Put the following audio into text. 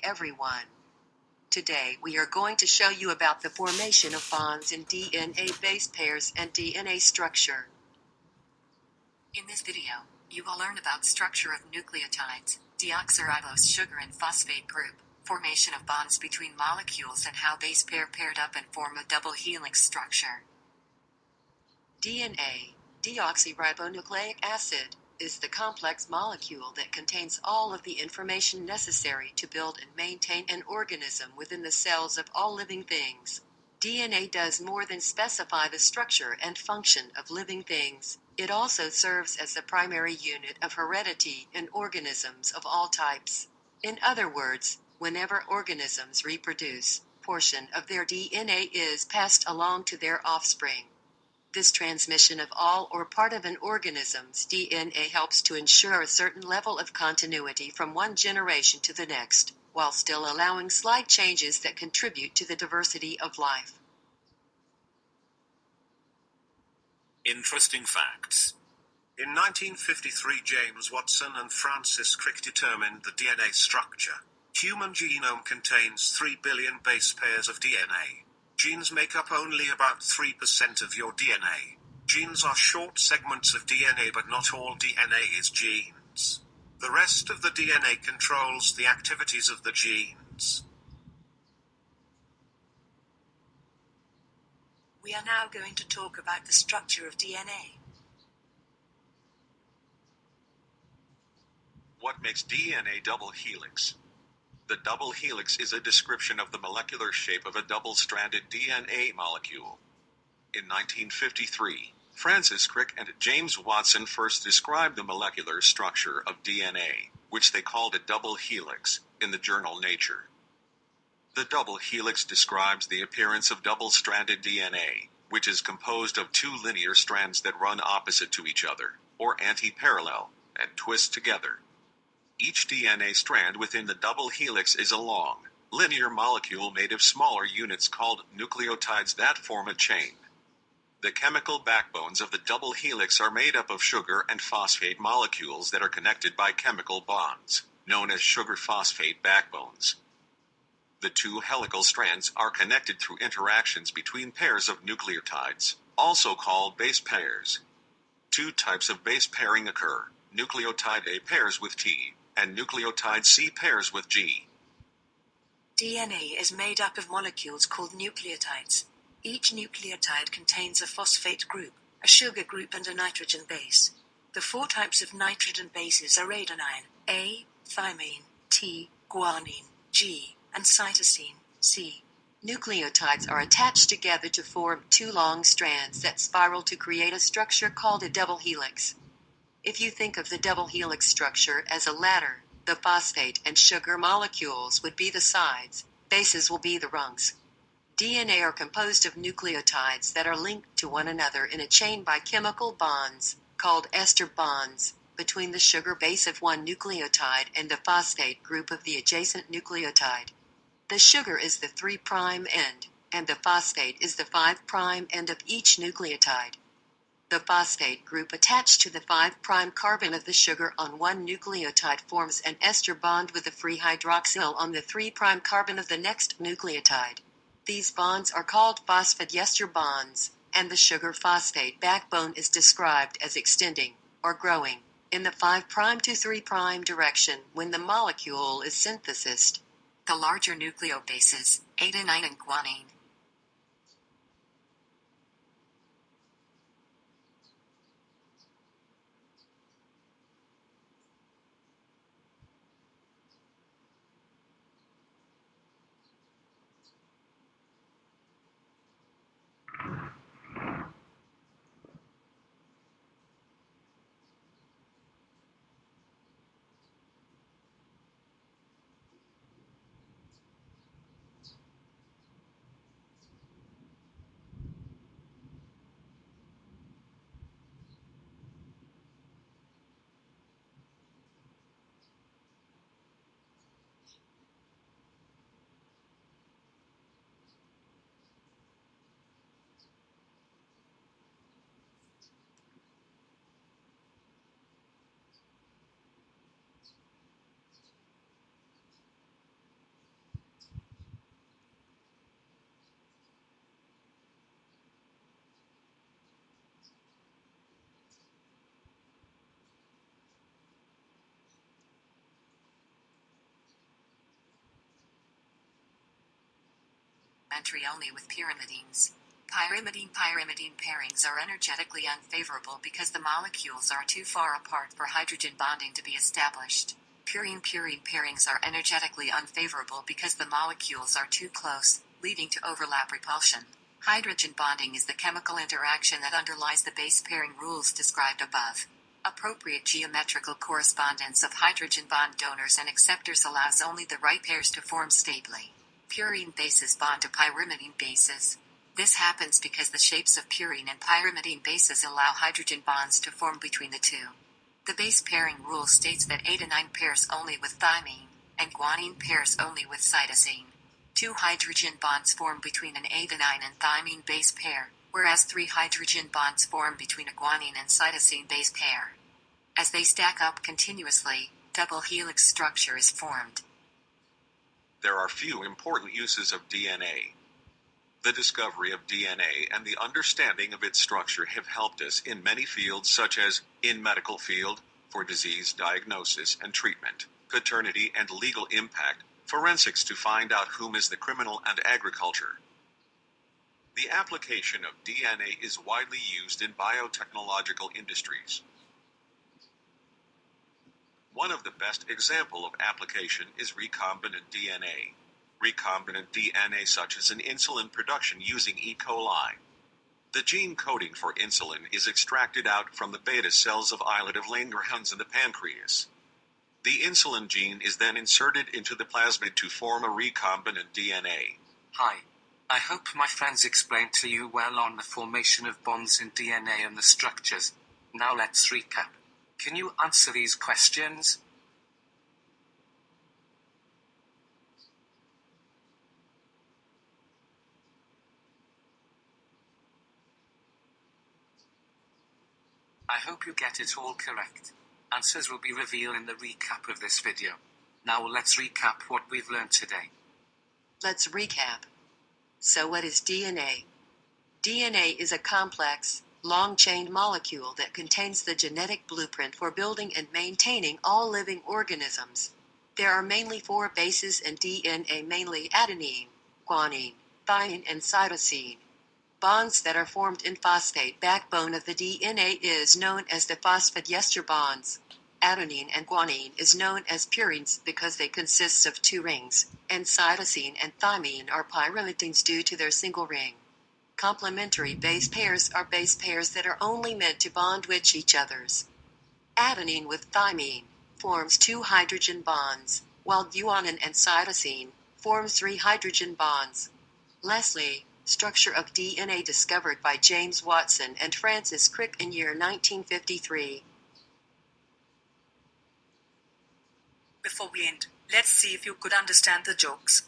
everyone. Today we are going to show you about the formation of bonds in DNA base pairs and DNA structure. In this video, you will learn about structure of nucleotides, deoxyribose sugar and phosphate group, formation of bonds between molecules and how base pair paired up and form a double helix structure. DNA, deoxyribonucleic acid, is the complex molecule that contains all of the information necessary to build and maintain an organism within the cells of all living things. DNA does more than specify the structure and function of living things. It also serves as the primary unit of heredity in organisms of all types. In other words, whenever organisms reproduce, portion of their DNA is passed along to their offspring. This transmission of all or part of an organism's DNA helps to ensure a certain level of continuity from one generation to the next, while still allowing slight changes that contribute to the diversity of life. Interesting facts. In 1953, James Watson and Francis Crick determined the DNA structure. Human genome contains 3 billion base pairs of DNA. Genes make up only about 3% of your DNA. Genes are short segments of DNA, but not all DNA is genes. The rest of the DNA controls the activities of the genes. We are now going to talk about the structure of DNA. What makes DNA double helix? The double helix is a description of the molecular shape of a double-stranded DNA molecule. In 1953, Francis Crick and James Watson first described the molecular structure of DNA, which they called a double helix, in the journal Nature. The double helix describes the appearance of double-stranded DNA, which is composed of two linear strands that run opposite to each other, or anti-parallel, and twist together. Each DNA strand within the double helix is a long, linear molecule made of smaller units called nucleotides that form a chain. The chemical backbones of the double helix are made up of sugar and phosphate molecules that are connected by chemical bonds, known as sugar-phosphate backbones. The two helical strands are connected through interactions between pairs of nucleotides, also called base pairs. Two types of base pairing occur: nucleotide A pairs with T, and nucleotide C pairs with G. DNA is made up of molecules called nucleotides. Each nucleotide contains a phosphate group, a sugar group and a nitrogen base. The four types of nitrogen bases are adenine, A, thymine, T, guanine, G, and cytosine, C. Nucleotides are attached together to form two long strands that spiral to create a structure called a double helix. If you think of the double helix structure as a ladder, the phosphate and sugar molecules would be the sides, bases will be the rungs. DNA are composed of nucleotides that are linked to one another in a chain by chemical bonds, called ester bonds, between the sugar base of one nucleotide and the phosphate group of the adjacent nucleotide. The sugar is the 3' end, and the phosphate is the 5' end of each nucleotide. The phosphate group attached to the 5' carbon of the sugar on one nucleotide forms an ester bond with the free hydroxyl on the 3' carbon of the next nucleotide. These bonds are called phosphodiester bonds, and the sugar-phosphate backbone is described as extending, or growing, in the 5' to 3' direction when the molecule is synthesized. The larger nucleobases, adenine and guanine, complementary only with pyrimidines. Pyrimidine-pyrimidine pairings are energetically unfavorable because the molecules are too far apart for hydrogen bonding to be established. Purine-purine pairings are energetically unfavorable because the molecules are too close, leading to overlap repulsion. Hydrogen bonding is the chemical interaction that underlies the base pairing rules described above. Appropriate geometrical correspondence of hydrogen bond donors and acceptors allows only the right pairs to form stably. Purine bases bond to pyrimidine bases. This happens because the shapes of purine and pyrimidine bases allow hydrogen bonds to form between the two. The base pairing rule states that adenine pairs only with thymine, and guanine pairs only with cytosine. 2 hydrogen bonds form between an adenine and thymine base pair, whereas 3 hydrogen bonds form between a guanine and cytosine base pair. As they stack up continuously, double helix structure is formed. There are few important uses of DNA. The discovery of DNA and the understanding of its structure have helped us in many fields, such as in medical field, for disease diagnosis and treatment, paternity and legal impact, forensics to find out whom is the criminal, and agriculture. The application of DNA is widely used in biotechnological industries. One of the best example of application is recombinant DNA. Recombinant DNA such as in insulin production using E. coli. The gene coding for insulin is extracted out from the beta cells of islet of Langerhans in the pancreas. The insulin gene is then inserted into the plasmid to form a recombinant DNA. Hi. I hope my friends explained to you well on the formation of bonds in DNA and the structures. Now let's recap. Can you answer these questions? I hope you get it all correct. Answers will be revealed in the recap of this video. Now let's recap what we've learned today. Let's recap. So what is DNA? DNA is a complex, long-chain molecule that contains the genetic blueprint for building and maintaining all living organisms. There are mainly 4 bases in DNA, mainly adenine, guanine, thymine and cytosine. Bonds that are formed in phosphate backbone of the DNA is known as the phosphodiester bonds. Adenine and guanine is known as purines because they consist of 2 rings, and cytosine and thymine are pyrimidines due to their single ring. Complementary base pairs are base pairs that are only meant to bond with each others. Adenine with thymine forms 2 hydrogen bonds, while guanine and cytosine forms 3 hydrogen bonds. Lastly, structure of DNA discovered by James Watson and Francis Crick in year 1953. Before we end, let's see if you could understand the jokes.